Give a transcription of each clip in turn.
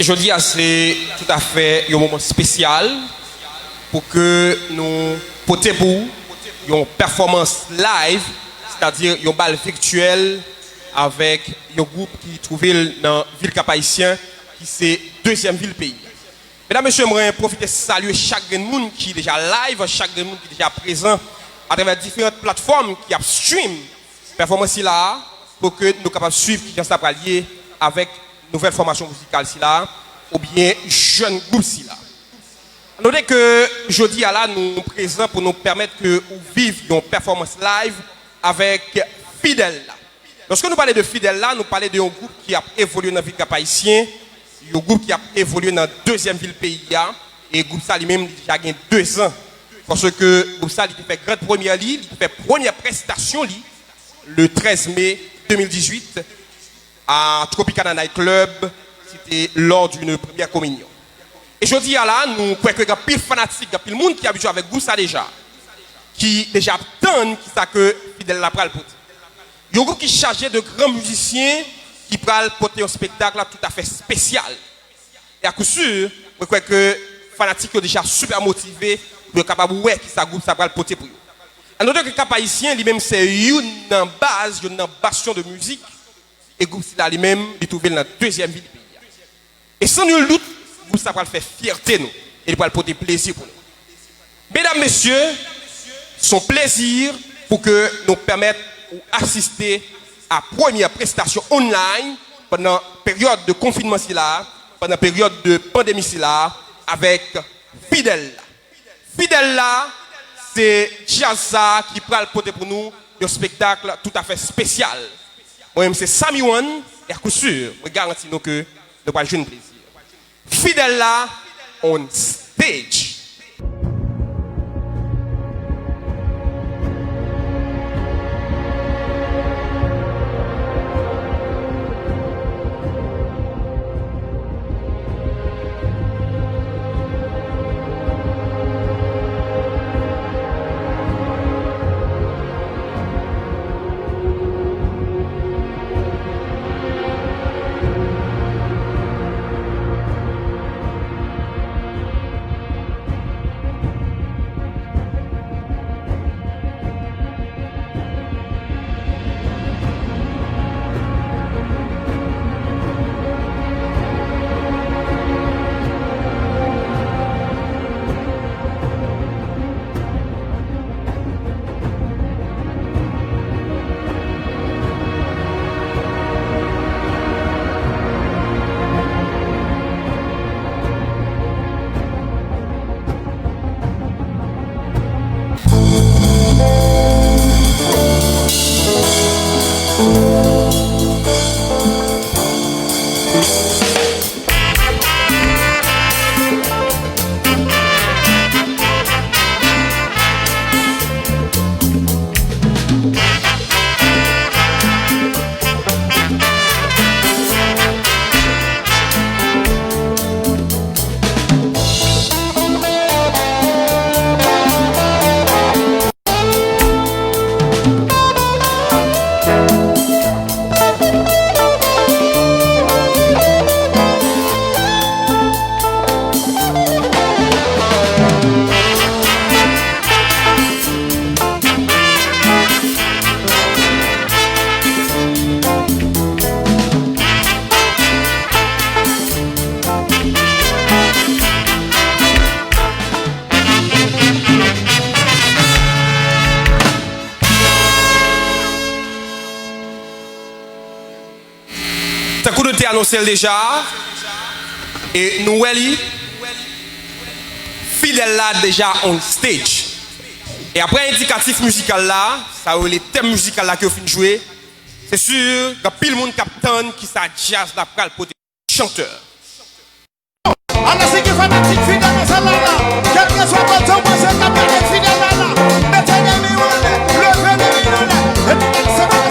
Je dis c'est tout à fait un moment spécial pour que nous portions pour une performance live, c'est-à-dire un bal virtuel avec un groupe qui trouvé dans la ville Cap-Haïtien, qui c'est deuxième ville pays. Mesdames et messieurs, j'aimerais profiter de saluer chaque monde qui est déjà live, chaque monde qui est déjà présent à travers différentes plateformes qui a stream performance là pour que nous soyons capables de suivre qui est lié avec nouvelle formation musicale là ou bien jeune groupe là. Notez que jeudi à là nous sommes présents pour nous permettre que nous vivions une performance live avec Fidèle. Lorsque nous parlons de Fidèle là, nous parlons d'un groupe qui a évolué dans la ville Cap-Haïtien, un groupe qui a évolué dans la deuxième ville pays et le groupe ça lui-même déjà gagné 2 ans parce que le groupe ça il fait grande première ligne, il fait première prestation le 13 mai 2018 à Tropicana Night Club, c'était lors d'une première communion. Et je dis à là, nous croyons qu'il y a pile fanatique, il y a pile monde qui a habitué avec vous ça déjà, qui déjà attend qui ça que Fidèle la pral porter. Il y a un groupe qui est chargé de grands musiciens qui pral porter un spectacle tout à fait spécial. Et à coup sûr, je crois que fanatique sont déjà super motivés pour être capable de voir qui ça groupe ça pral porter pour eux. En d'autres que Cap-Haïtien lui-même c'est une base, une bastion de musique et groupe là lui-même il trouve dans la deuxième ville du pays. Et sans nul doute groupe ça va faire fierté nous et il va porter plaisir pour nous. Mesdames, messieurs, son plaisir pour que nous permettre d'assister à la première prestation online pendant la période de confinement là, pendant la période de pandémie là, avec Fidèle. Fidèle là, c'est Jazza qui prend le porter pour nous un spectacle tout à fait spécial. Moi-même, c'est Sami One, et à coup sûr, je garantis nous que nous allons jouer un plaisir. Fidèle là, on stage. Annoncé déjà et nous Fidèle là déjà on stage et après indicatif musical là ça les thèmes musicaux là que vous finissez jouer c'est sûr qu'il y a pile monde capitaine qui ça jazz là pour le chanteur. Alors c'est qui fanatique Fidèle dans celle là quel que soit votre temps moi c'est capitaine Fidèle là mettez les miroirs levez les miroirs c'est pas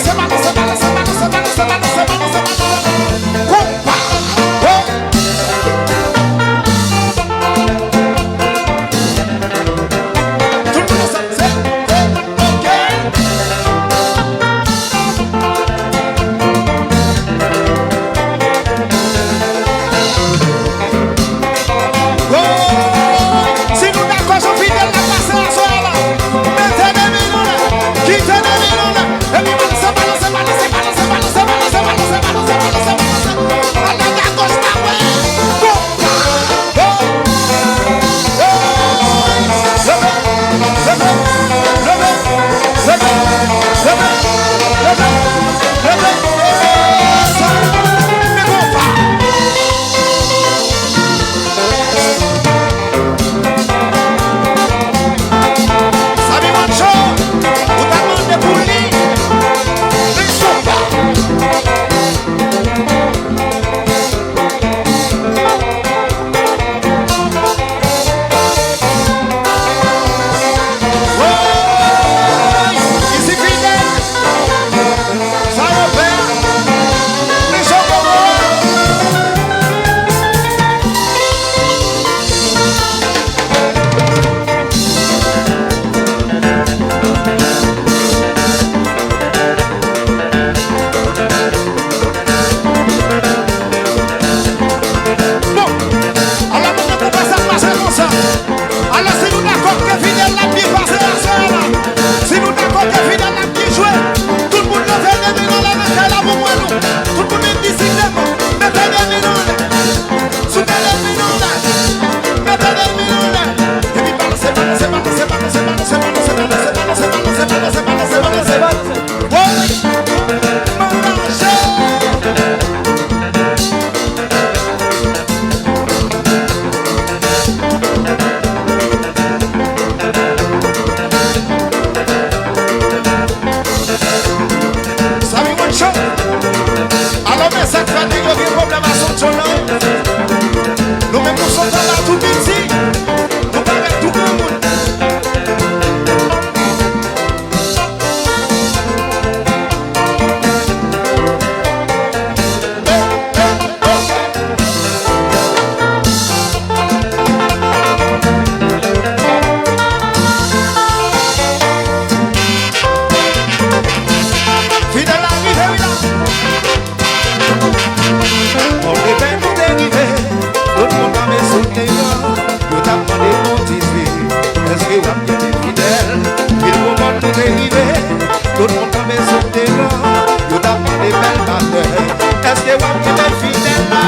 wap ke me fidèl la.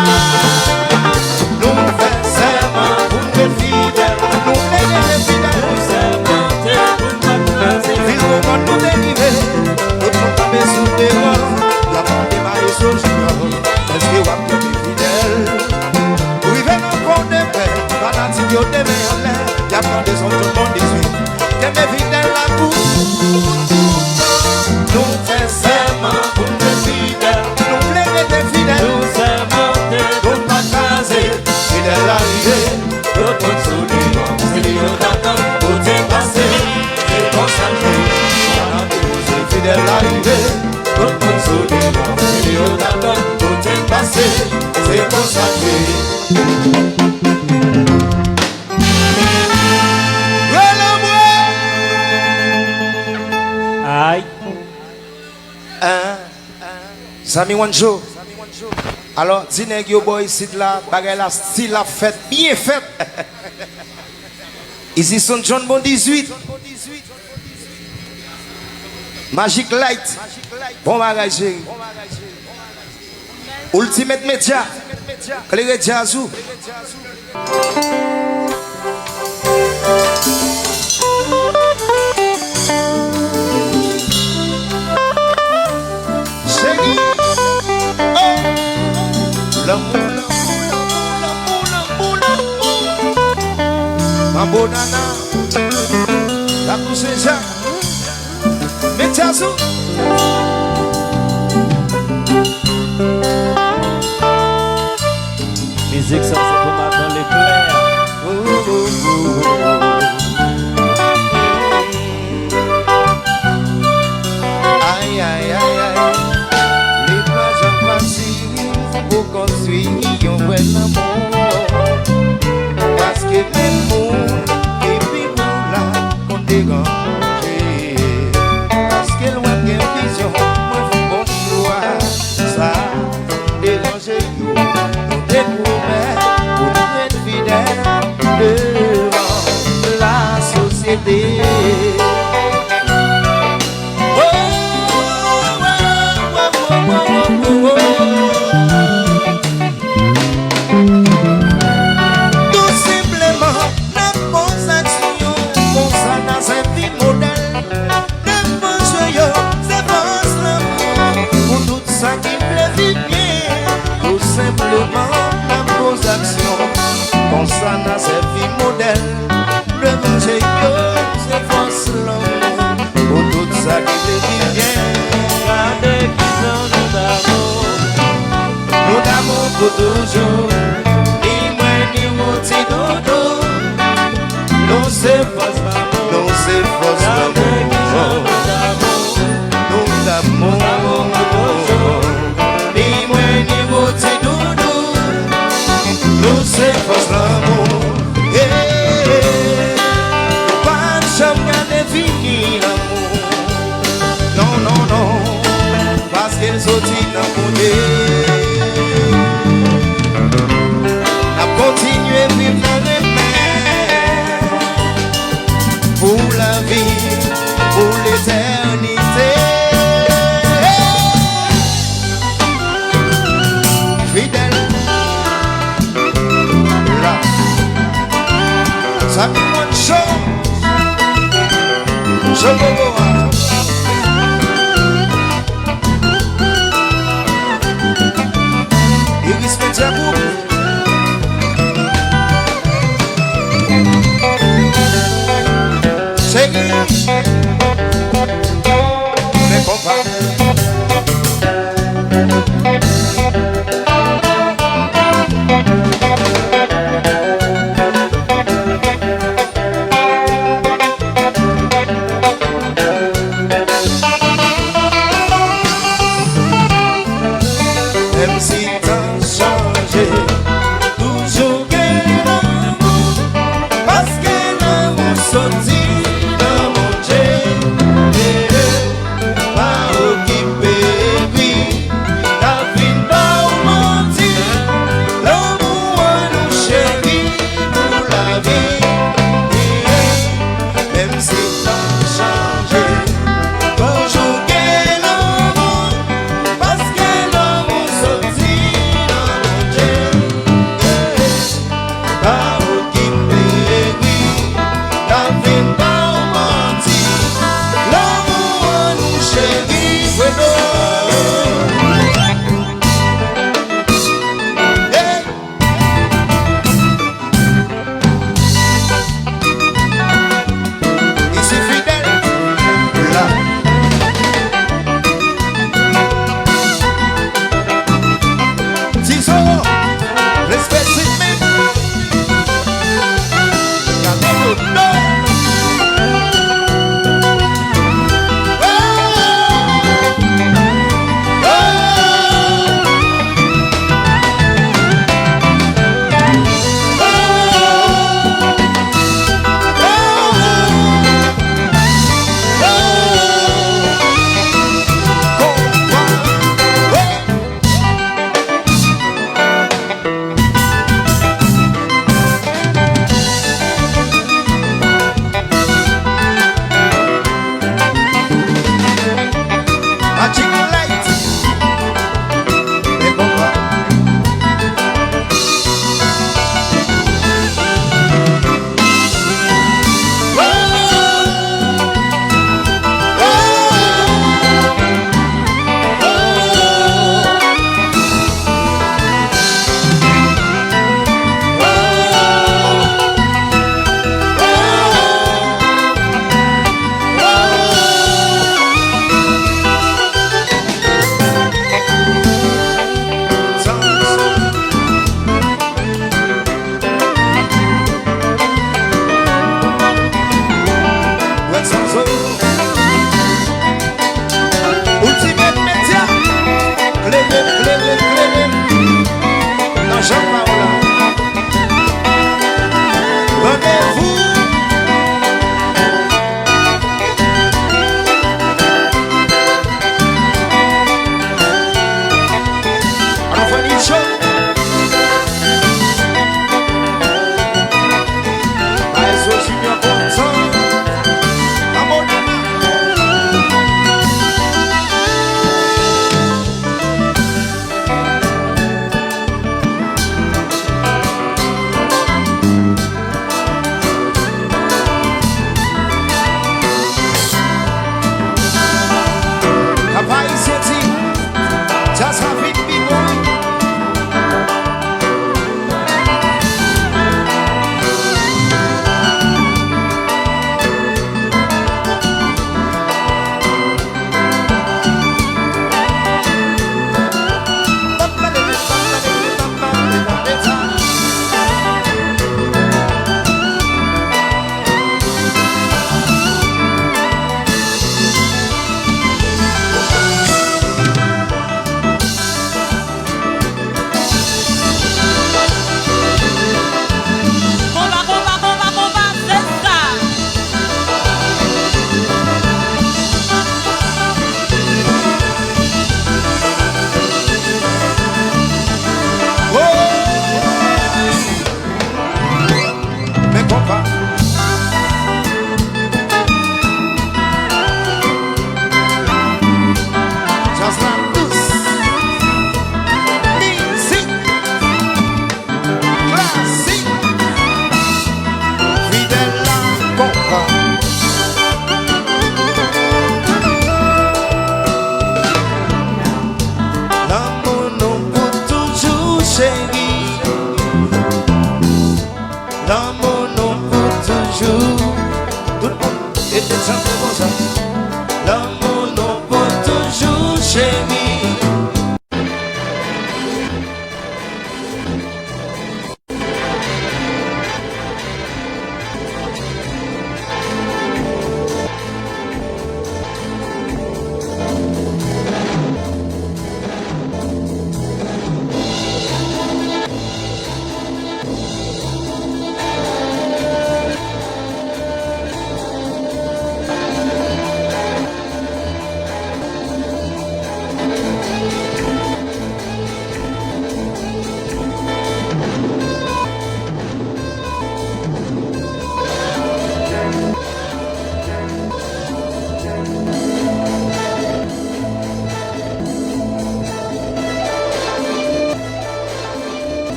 Nou fè serment pou me fidèl. Nou plè de fidèl. Nou sermente pou m'aklaze. Vil roman nou derive. Tout moun tabe sou teror. La pan demare sou junior. Eske wap ke me fidèl. Rive nan kon de pe. Fanatik yo deme an lè. Y'a pas de son tout le monde 18. Que me fidèl la pou. Nous fais serment pour me fidèles. Nous plaît des fidèles. Nous sermentés pour pas caser. Fidèle arrivé, tout le sourire. C'est lui qui t'attend pour te passer. C'est consacré. C'est fidèle arrivé, tout le sourire. C'est lui qui t'attend pour te passer. C'est consacré. Aïe. Sami Wanjo. Alors, Zineg yo boy ici là, bagay la style la fête, bien faite. Ici son John Bon 18. Magic Light. Bon bagay chéri. Ultimate Media. Clé Jazou. Chéri. L'amour, ma bonana, la pousse déjà, mais Jazou. Musique ça c'est pour matin l'éclair. Aïe aïe aïe aïe, les plages en Brésil pour construire un vrai amour. Parce que même monde et puis nous là qu'on dérange. Parce que loin de vision, moi faut bon choix. Ça dérange nous, nous découvrir pour nous être fidèles devant la société. Tout simplement, la transaction, pour ça dans un petit modèle. Le bonjour, c'est force l'amour, pour tout ça qui plaît bien. Tout simplement, la transaction, pour ça dans un petit modèle. Le bonjour, c'est force l'amour, pour tout ça qui plaît bien. Nous d'amour pour toujours, ni moi ni mon petit dodo. Nous c'est force l'amour, nous c'est force l'amour. Nous d'amour pour toujours, ni moi ni mon petit dodo. Nous c'est force l'amour. Pas de chambre de fini l'amour. Non, non, non, parce qu'elle sortit dans mon Dieu. Continuer à vivre dans les mains pour la vie, pour l'éternité. Fidèle, là, ça fait moins de choses. Je veux voir. Il respecte sa coupe. Mais compas. Même si t'as changé, toujours gain l'amour, parce que l'amour sortit. Toujours qu'elle l'amour, parce que l'amour sortit.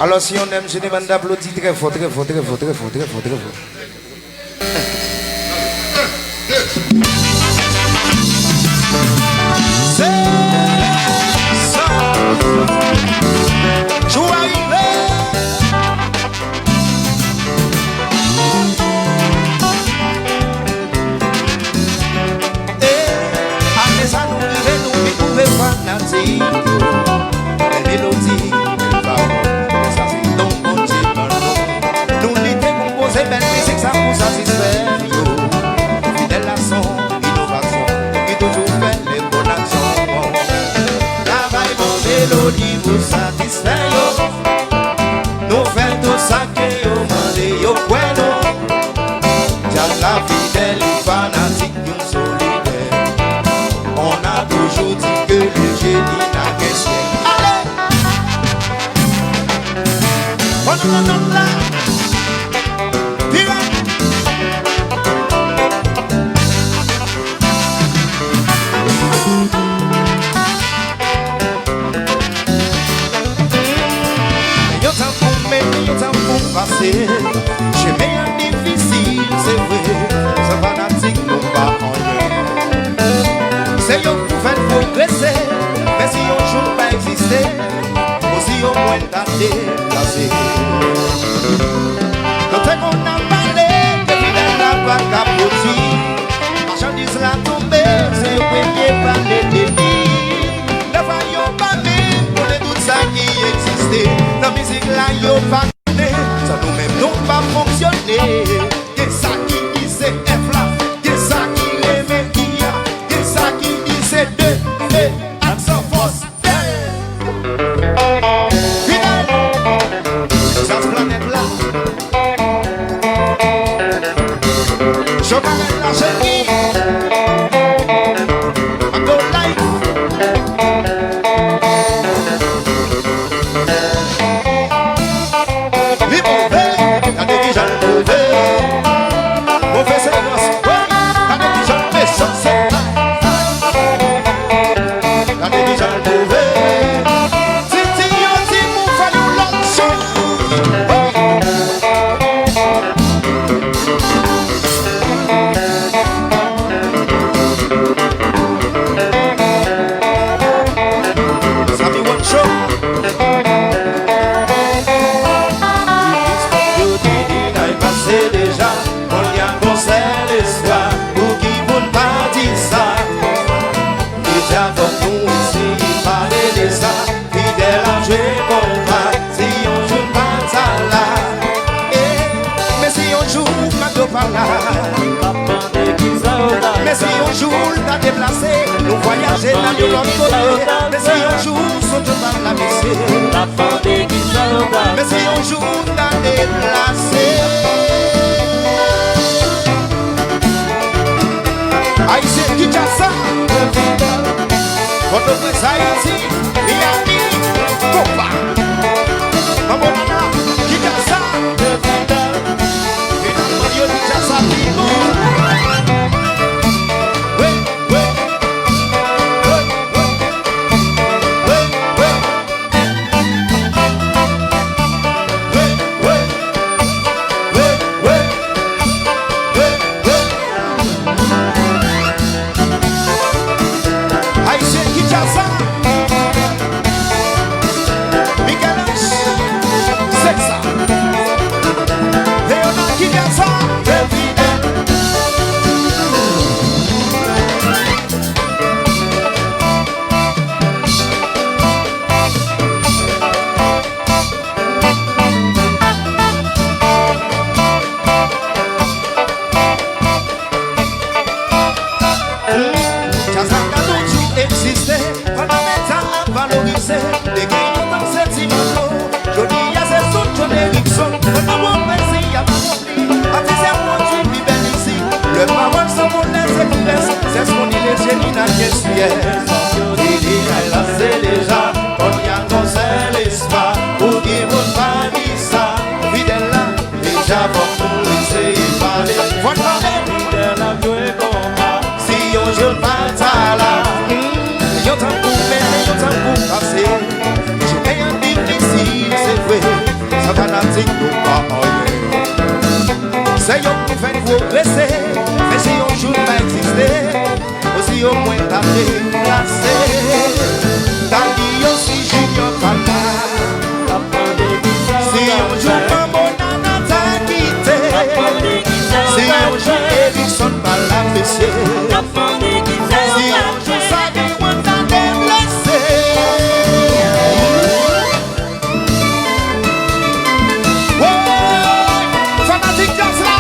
Alors si on aime, je demande d'applaudir très fort, très fort, très fort, très fort, très fort, très fort. C'est ça. Je vais arriver. Et ça nous arrive, nous pouvons fanatiques. Les mélodies, les paroles, les assis, nous l'étions composés, belle musique, ça nous satisfait. Fidèle à son innovation, qui toujours fait les bonnes actions. Travail, mon mélodie, vous satisfait. Nous faisons tout ça que vous demandez, vous pouvez. La fidèle et fanatique, nous solidaires. On a toujours dit que le génie n'a qu'un ciel. Allez! On nous là. Passer, j'ai bien difficile, c'est vrai, ce fanatique nous pas en l'air. C'est eux qui fait progresser, mais si on joue pas exister, aussi au moins t'as déplacé. Quand on a parlé, depuis la pas qu'à produire, marchandise la tombée, c'est eux qui parlé de lui. Ne voyons pas même pour les doutes ça qui existait, la musique là, y'en pas. Ça nous-mêmes n'ont pas fonctionné. Qu'est ça qui dit c'est F là? Qu'est ça qui réveille qui a? Qu'est ça qui dit c'est 2 et accent force? Fidèle, ça se planète là. Je m'arrête la chérie. I go live. Mais si on joue, t'as déplacé, nous voyager dans de l'autre côté. Mais si on joue, saute par la baissée. Mais si on joue, t'as déplacé. Haïtien qui t'a ça. Quand on fait ça ici, Miami, Copa. Mamonana, qui t'a ça. Et dans le milieu, qui t'a ça, c'est ce qu'on dit les génies n'a qu'un ciel. Il dit qu'elle a c'est déjà, on y a conseil l'espoir, pour qu'il vous pas dit ça. Fidèle là, déjà pour nous essayer de parler. Faut parler, fidèle à jouer comme moi. Si on joue pas ça là, y'en t'en pour faire, y'en t'en pour passer. J'ai rien difficile, c'est vrai. mathématique nous pas rien. C'est eux qui fait progresser, mais si un jour pas exister, aussi au moins t'as déplacé. T'as dit aussi junior pas là. Si un jour maman nana t'a quitté, si un jour Erickson pas la fessée, si un jour ça dit moi t'as déplacé. Fanatique jazz là,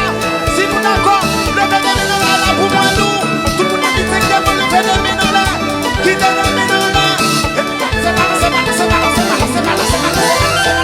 si nous d'accord, levez les mains là pour moi nous. Tout le monde dit que vous levez les mains là, quittez les mains là. C'est mal, c'est mal, c'est mal, c'est mal, c'est mal, c'est mal, c'est mal.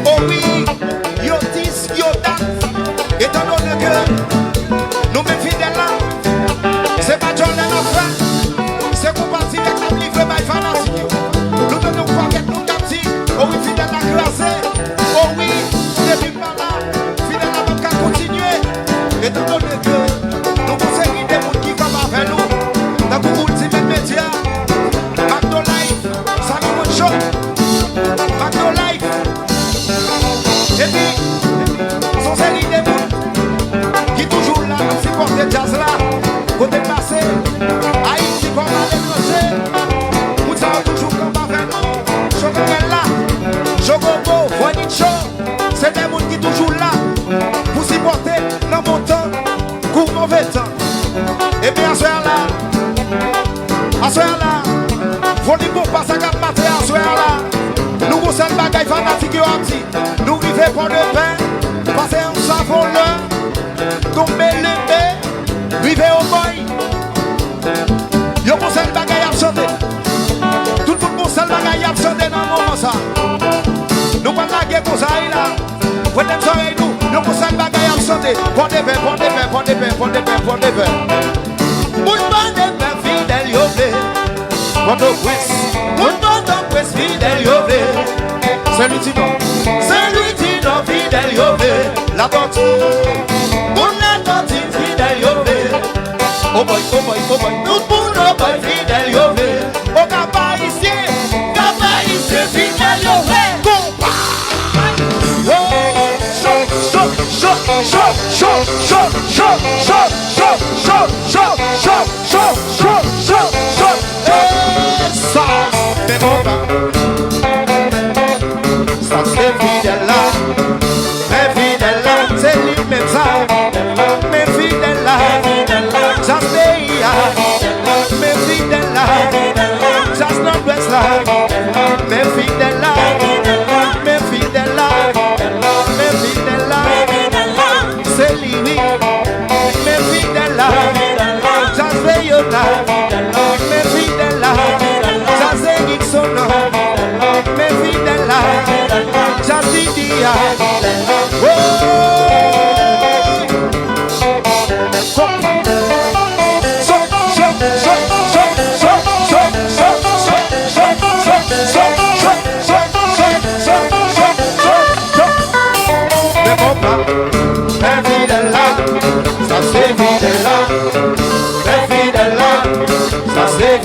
Oh oui, yo dis, yo date. Étant donné que nous me fidèles là, c'est pas John Lennon, c'est qu'on partit avec la livre by fanatique. Nous donnons quoi avec nous capti. Oh oui, fidèles à classé. Oh oui, depuis par là, fidèles à notre cas continuer. Étant donné que nous conseillons des gens qui vont avec nous dans le ultimate média, Magno Life, ça nous montre chaud. Magno Life. Et puis, son série des gens qui toujours là, supporter jazz là, côté passé, Haïti comme à l'étranger, nous avons toujours comme avec nous, Chocorel là, Chocobo, Voinicho, c'est des gens qui toujours là, pour supporter dans bon temps, pour mauvais temps. Et bien à ce là, faut dire pour passer à cap matin à ce là, nous avons un bagage fanatique et anti. Nous vivons pour le pain, passer un savon là, tomber le bain, vivre au boy. Yo pour ça le bagaille à chanter. Tout le monde pour ça le bagaille à chanter dans le moment ça. Nous pas la guerre pour ça là. Prenez les oreilles nous, yo pour ça le bagaille à chanter. Pour des pains, pour des pains, pour des pains, pour des pains, pour des pains. Pour des pains fidèles yo blé. Pour nos princes, pour nos princes fidèles yo blé. C'est lui qui non fidèle yové, la tortue, pour la tortue fidèle yové. Oh boy, oh boy, oh boy, nous pour nos boy fidèle yové. Oh capa ici, fidèle yové. Compa. Ça, c'est bon. Ça c'est fidèle là, mais fidèle là, c'est lui même ça. Mais fidèle là, ça c'est ya. Mais fidèle là, ça c'est l'ouest là. Mais fidèle là, mais fidèle là, mais fidèle là, c'est lui. Mais fidèle là, ça c'est Yona. Mais fidèle là, ça c'est Nixon. Mais fidèle là. Dia. Ça c'est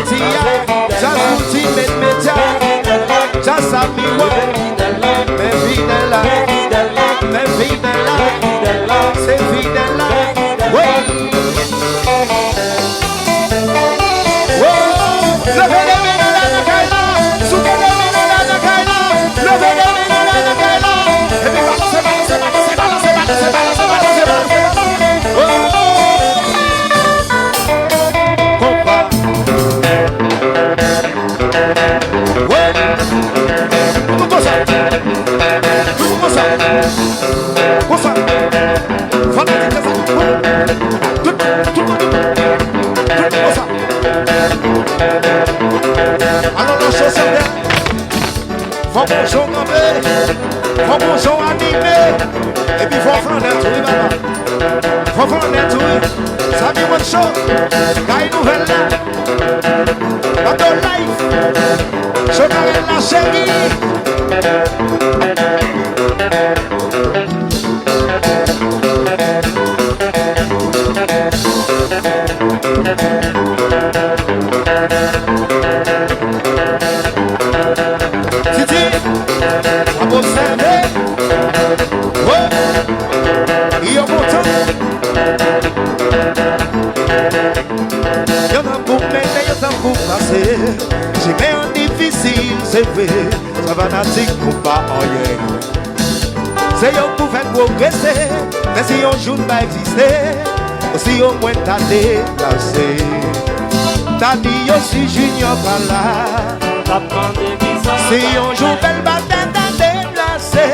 city, just ultimate media, just a me one, me fidela, c'est fidela, ouais. Levez les mains dans la caïla, soulevez les mains dans la caïla, levez les mains dans la caïla, et puis balancez. Alors la chose est faut qu'on joue campé, faut qu'on joue animé, et puis faut faire un tout, maman. Faut faire un tout, ça vient bonne chose, car une nouvelle là, dans ton life, je t'arrête la chérie. Titi, à observer, ouais, il y a content. Il y en a pour mener, il y en a pour passer. J'ai mis un difficile, c'est vrai, ça va n'attirer pas en rien. C'est yon pour faire progresser, mais si yon jour pas exister, aussi au moins t'as déplacé. T'as dit aussi junior par là. Si yon jour belle bataille t'as déplacé.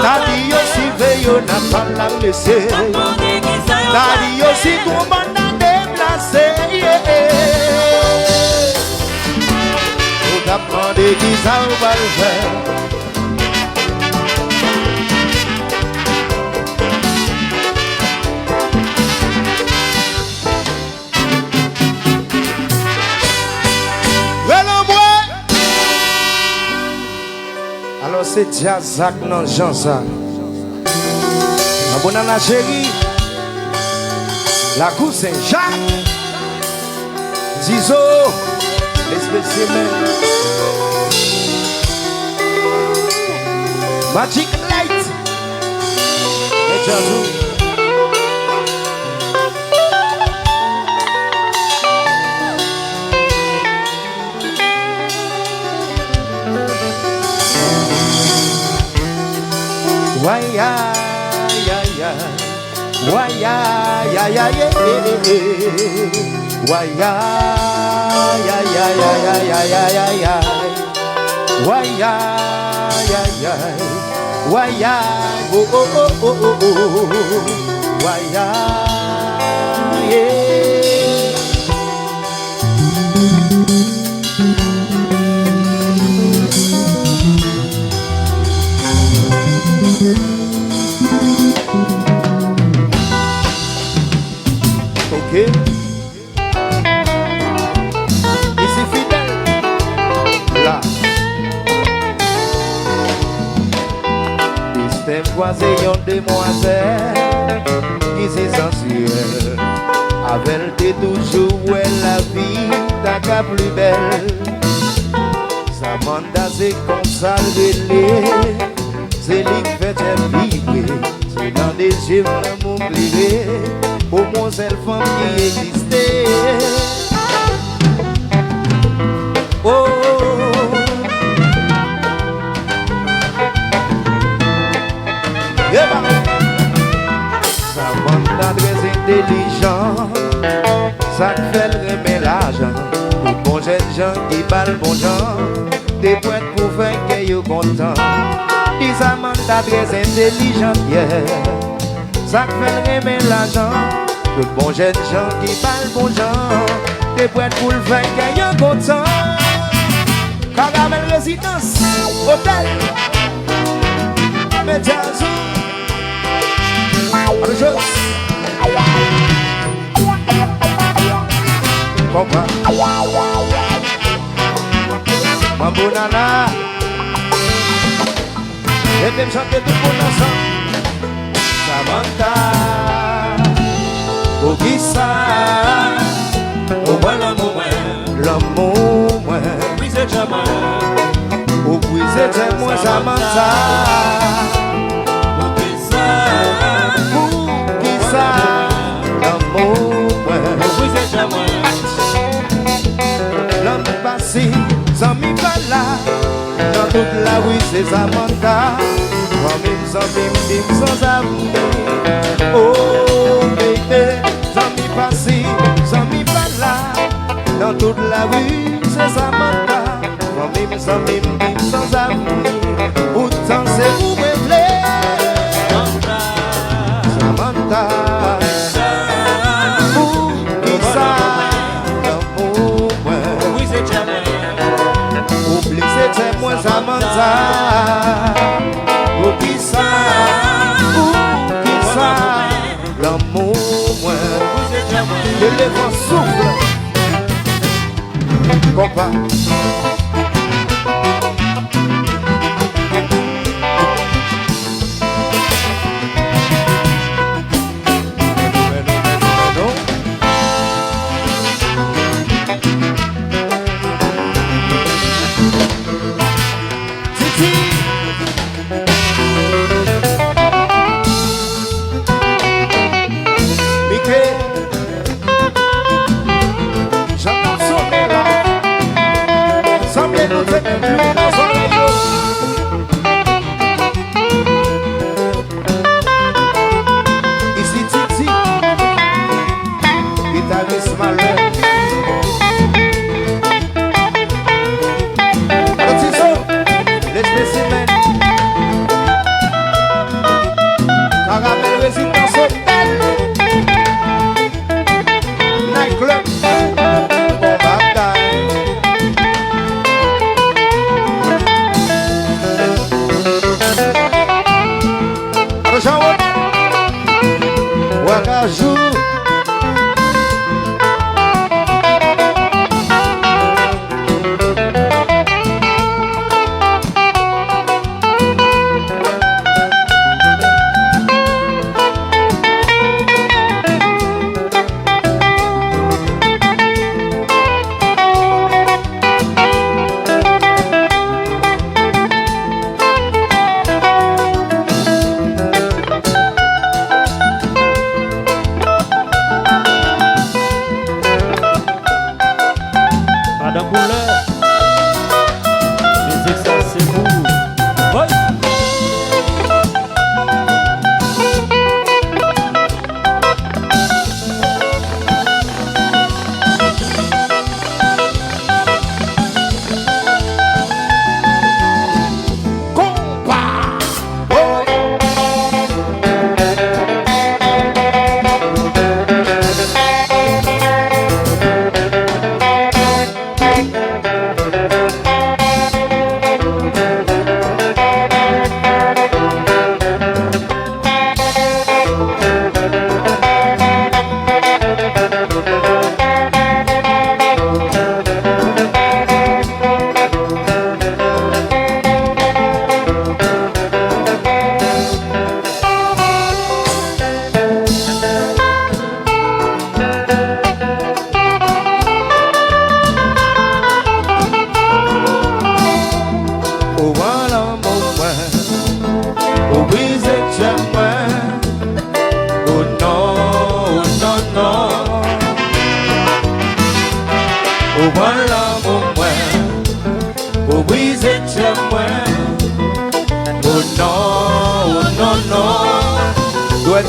T'as dit aussi veilleux n'a pas la laisser. T'as dit aussi gros bon t'as déplacé. Faut t'apprendre qui ça va le faire. Alors c'est Jazak dans Jean ça. La bonne la chérie. La cour Saint-Jacques. Zizo. Les spécimens. Magic Light. Et Jazou. Why ya ya ya, why ya ya ya ya, why ya ya ya ya ya ya ya ya ya, why ya ya ya, why ya oh oh oh oh oh oh, why ya yeah. Ok. Ici fidèle. Là. Système croisé yon demoiselle qui c'est sensuelle. Avec t'es toujours où est la vie ta cas plus belle. Samantha c'est comme ça le c'est lui qui fait vibrer. C'est dans des yeux l'amour plié. Au moins c'est le femme qui existait. Oh, yeah, bah. Samantha très intelligent, ça fait le remet l'argent. Les bons jeunes gens qui parlent bon gens, des points pour faire qu'ils soient contents. Dis Samantha très intelligent, yeah. Ça fait le remet l'argent. Tout bon jeune gens qui parlent bon gens, t'es prête pour le faire qu'il y a un content. Caramel résidence, hôtel, Médiazou, autre chose. Comprends? Mambo Nana, et puis me chanter tout le monde ensemble. Samantha. Oh qui ça, oh voilà mon l'amour, moi. Brisé jamais. Ou brisé, c'est moi, Samantha. Pour qui ça? Pour qui ça? L'amour, moi. Brisé jamais. L'homme passé, sans m'y pas là. Dans toute la rue, c'est Samantha. Moi-même, sans amour. Oh, baby, sans m'y passer, sans m'y pas là. Dans toute la rue, c'est Samantha. Moi-même, sans amour. Pourtant, c'est vous me plaît. Samantha. Pour qui ça? L'amour, moi. Oui, c'est jamais. Oublie, c'était moi, Samantha. Pour qui ça? Pour qui ça? L'amour, moi. Que le vent souffle. Compas.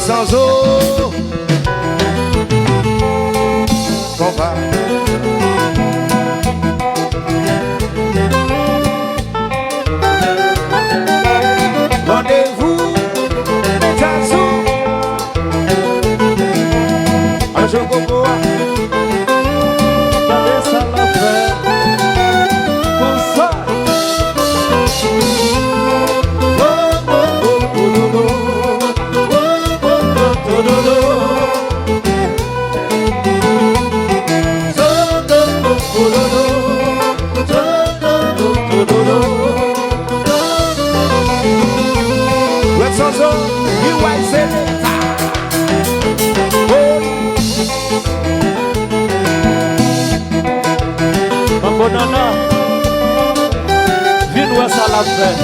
Sans eau, compas. Rendez-vous, Tazou, un jour qu'on pourra. Do do do. Bonana. Viens voir ça la fait.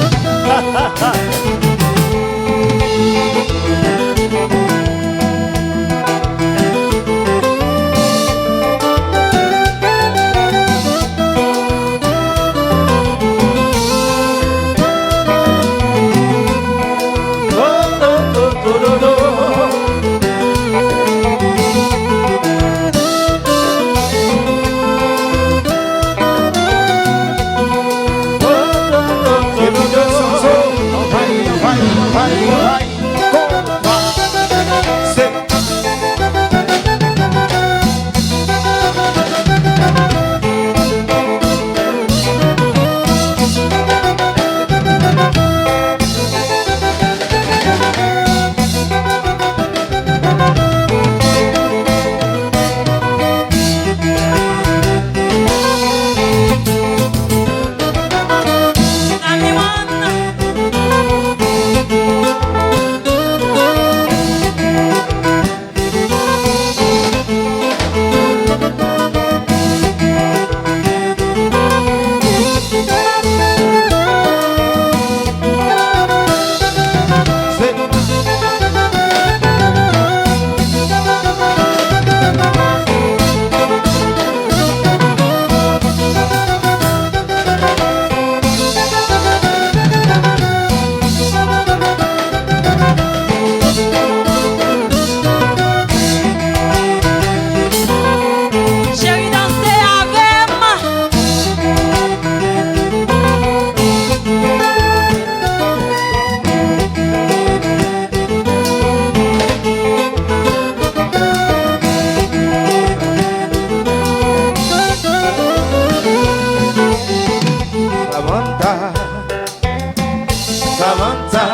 Samantha,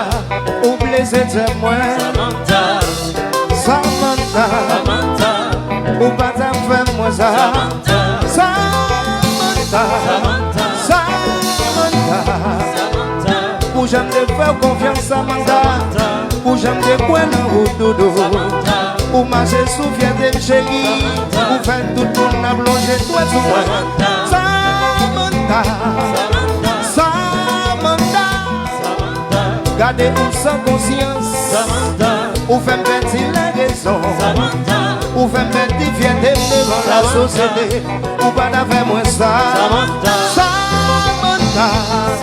oublie c'était moi. Samantha, Samantha, Samantha, ou pas t'en faire moi ça. Samantha, Samantha, Samantha, Samantha, Samantha, ou j'aime te faire confiance Samantha, ou j'aime te prendre en route dodo, ou marcher sous fierté chérie, ou faire tout le monde à plonger toi sous moi. Samantha, Samantha, gardez ou sans conscience, ou fait perdre la raison, ou fait perdre fierté devant la société, ou pas d'affaire moins ça. Samantha,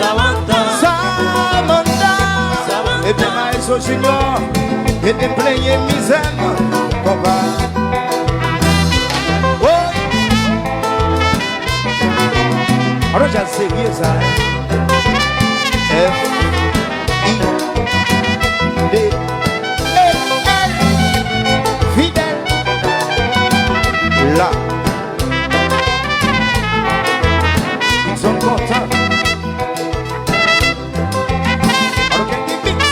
Samantha, et puis Maïso Junior, et puis plein misère, combat. Alors j'ai essayé ça. F I D L fidèle là. Ils sont contents. Alors qu'est-ce qui mix?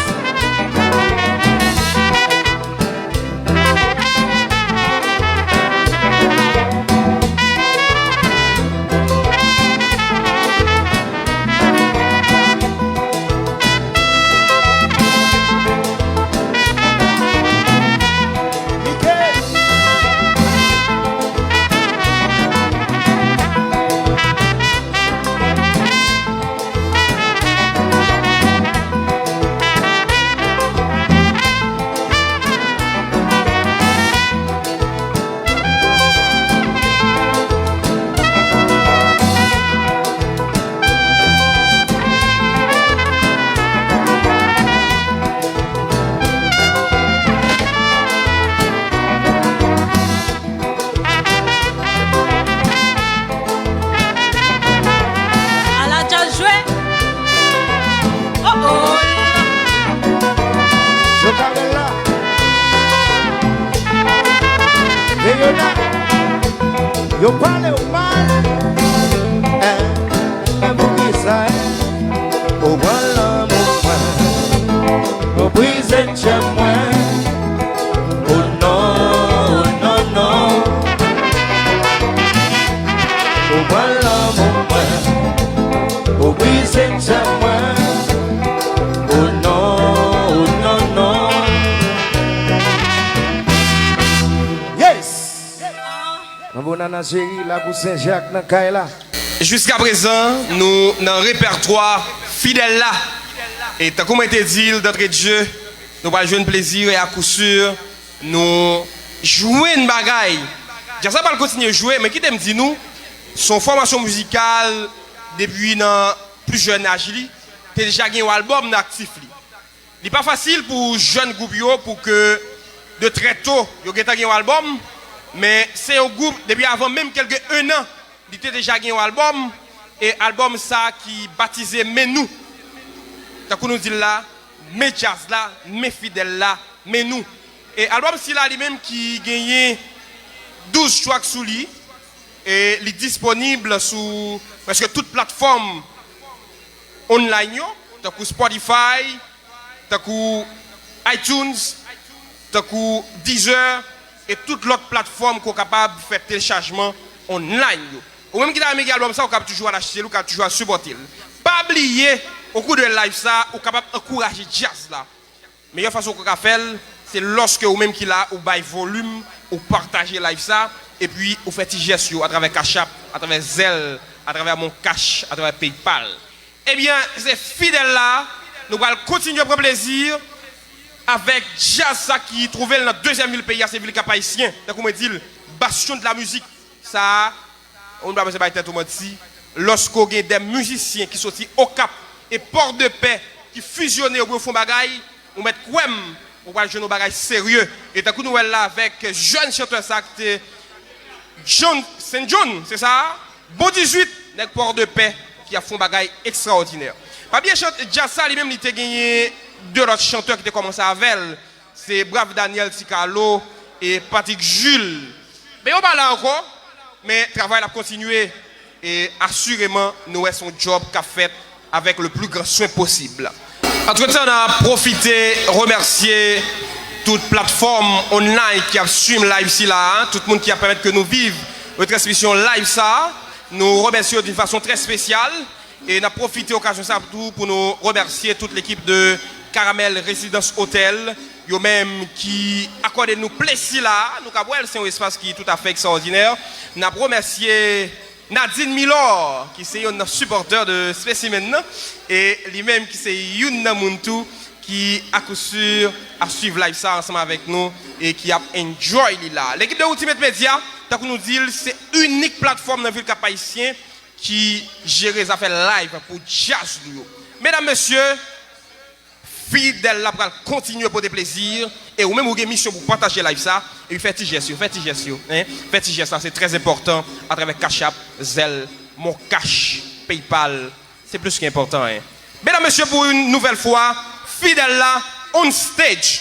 Yo parle au mal, mais vous qui ça est, au voilà mon au brise chez moi, oh non, non, non, au voilà mon au brise chez moi, oh non, non, non. Yes! Bonana chérie, la pour Saint-Jacques dans Kaila. jusqu'à présent, nous, dans le répertoire fidèle là, et tant qu'on été dit d'entrée de jeu, nous allons jouer un plaisir et à coup sûr, nous jouer une bagaille. Je sais pas continuer à jouer, mais qui t'aime dit nous, son formation musicale depuis dans plus jeune âge, t'es déjà gagné un album actif. Il n'est pas facile pour jeunes groupes pour que de très tôt, ils aient gagné un album, mais c'est un groupe depuis avant même quelques un an, il était déjà gagné un album et album ça qui baptisé Mais nous. Tant qu'on nous dit là, mes jazz là, mes fidèles là, mais nous. Et album si là lui-même qui gagne 12 tracks sous lui et il est disponible sur presque toute plateforme online, tant que Spotify, tant que iTunes, tant que Deezer et toute l'autre plateforme qu'on est capable de faire téléchargement online. Ou même qui a un album ça, on peut toujours l'acheter, on peut toujours supporter. Pas oublier au cours de live ça, on est capable d'encourager jazz là. Meilleure façon qu'on peut faire, c'est lorsque ou même qui là, ou bail volume, ou partager live ça, et puis ou fait gestes à travers Cash App, à travers Zelle, à travers mon cash, à travers PayPal. Eh bien, ces fidèles là, nous allons continuer à prendre plaisir avec jazz ça qui trouvait dans la deuxième ville pays, c'est ville cap haïtien. Donc on me dit bastion de la musique. Ça, on doit pas être tout le monde ici. Lorsqu'on a des musiciens qui sont au Cap et Port de Paix qui fusionnent au fond bagaille, on met quoi on va jouer nos bagailles sérieux. Et tant que nous là avec jeune chanteur ça John Saint John, c'est ça? Bon 18 avec Port de Paix qui a fait un bagaille extraordinaire. Pas bien jazz ça lui-même il a gagné deux autres chanteurs qui ont commencé avec elle. C'est Brave Daniel Ticalo et Patrick Jules. Mais on va là encore, mais le travail a continué et assurément nous avons son job qu'a fait avec le plus grand soin possible. Entre-temps, on a profité, remercier toute plateforme online qui a stream live ici là, tout le monde qui a permis que nous vivions notre transmission live ça. Nous remercions d'une façon très spéciale et on a profité de l'occasion ça pour nous remercier toute l'équipe de Caramel Residence Hotel, yo même qui accorde nous plaisir là, nous c'est un espace qui est tout à fait extraordinaire. On a remercié Nadine Milor qui c'est un supporter de Specimen et lui-même qui c'est Yunna Muntu qui à coup sûr a suivre live ça ensemble avec nous et qui a enjoy là. L'équipe de Ultimate Media, tant que nous dit, c'est unique plateforme dans la ville cap haïtien qui gère les affaires live pour jazz. Mesdames, messieurs, fidèle là pour continuer pour des plaisirs et ou même vous avez une mission pour partager live ça et faire tes gestes, ça c'est très important à travers Cash App, Zelle, mon cash, PayPal, c'est plus qu'important hein. Mesdames, messieurs, pour une nouvelle fois, fidèle là on stage.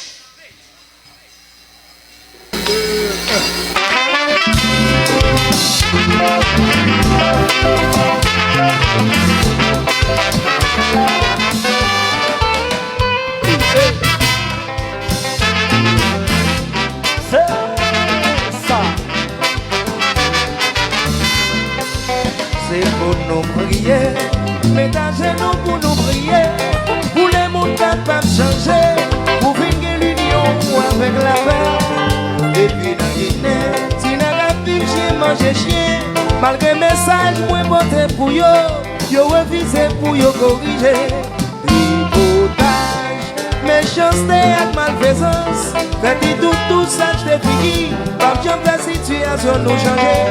C'est pour nous prier, mettez à genoux pour nous prier, pour les mondes capables de changer, pour finir l'union avec la paix. Et puis dans Guinée, si nous avons chien, manger chien, malgré le message, moi voter pour yo, yo revisé pour yo corriger. Tripotage, méchanceté et malfaisance, fait tout ça je te finis, pas de la situation nous changer.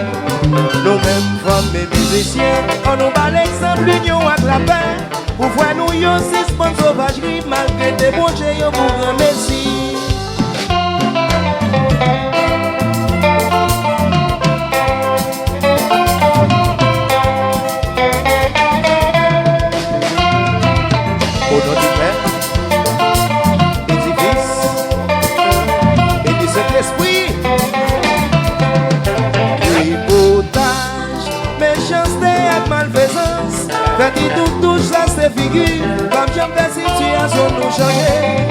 Nous mêmes femmes et musiciens, on nous bat l'exemple l'union avec la paix. Pour voir nous yo suspend sauvagerie, malgré des bons jeux yo pour grand merci. Au nom du Père, et du Fils, et du Saint-Esprit. Tripotage, méchanceté et malfaisance, fait tout ça c'est figure, comme j'aime la situation nous changer.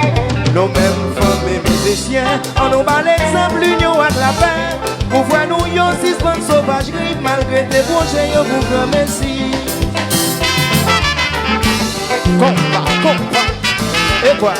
Nos mêmes femmes et musiciens, on nous bat l'exemple l'union avec la paix. Pour voir nous yo suspend sauvagerie, malgré des bons jeux yo pour grand merci. Compa, et quoi,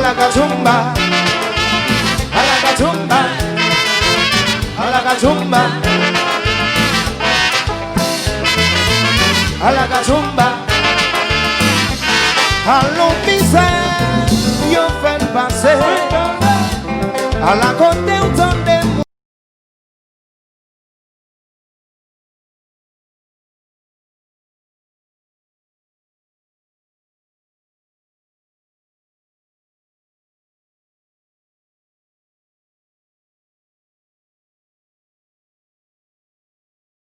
la cachumba, a la cachumba, a la cachumba, a la cachumba. A l'office, yo fais passer à la côté.